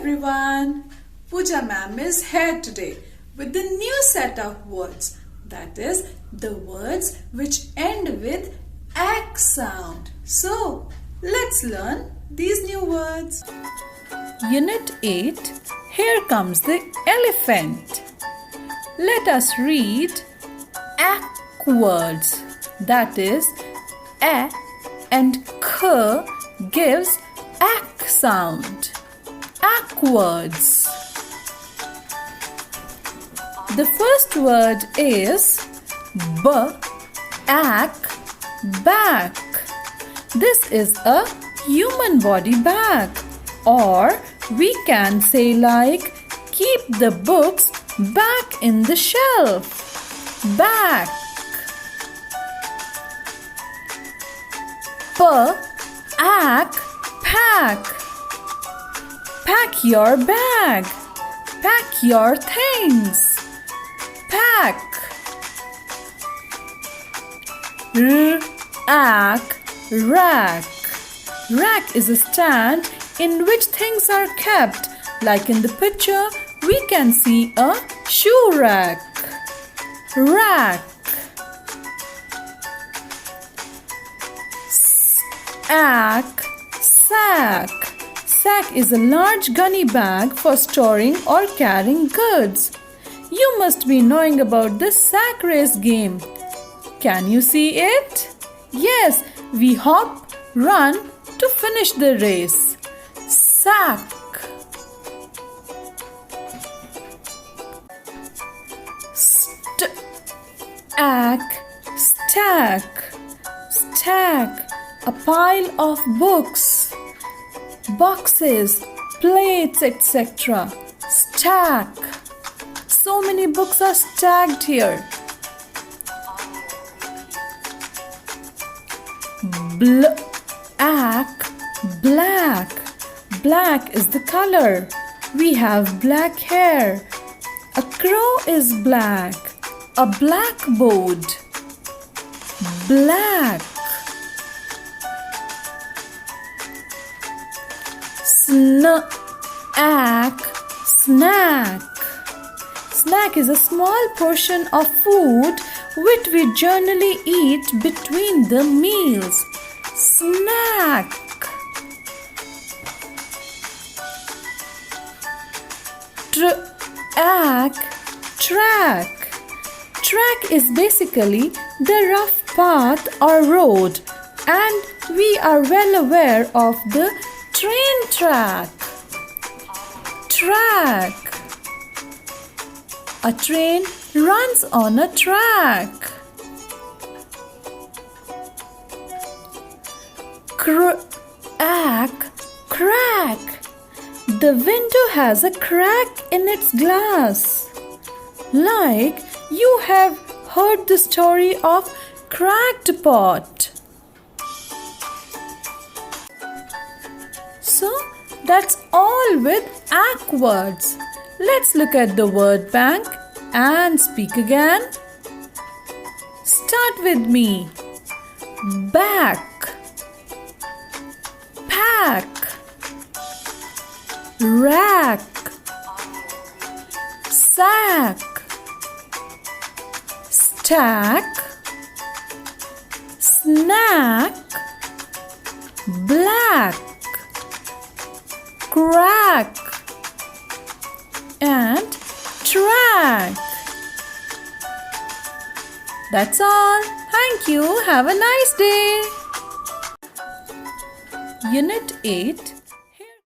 everyone! Pooja ma'am is here today with the new set of words, that is the words which end with ACK sound. So let's learn these new words. Unit 8. Here comes the elephant. Let us read ACK words, that is A and K gives ACK sound. ACK words. The first word is back. This is a human body bag, or we can say like keep the books back in the shelf. Back. Pack. Pack your bag. Pack your things. Pack. Rack. Rack is a stand in which things are kept. Like in the picture, we can see a shoe rack. Rack. Sack. Sack is a large gunny bag for storing or carrying goods. You must be knowing about the sack race game. Can you see it? Yes, we hop, run to finish the race. Sack. Stack. A pile of books, boxes, plates, etc. Stack. So many books are stacked here. Black is the color. We have black hair. A crow is black. A blackboard. Black. Snack is a small portion of food which we generally eat between the meals. Snack. Track is basically the rough path or road, and we are well aware of the train track. A train runs on a track. Crack. The window has a crack in its glass. Like you have heard the story of cracked pot. So that's all with ACK words. Let's look at the word bank and speak again. Start with me. Back. Pack. Rack. Sack. Stack. Snack. Black. Crack and track. That's all. Thank you. Have a nice day. Unit 8.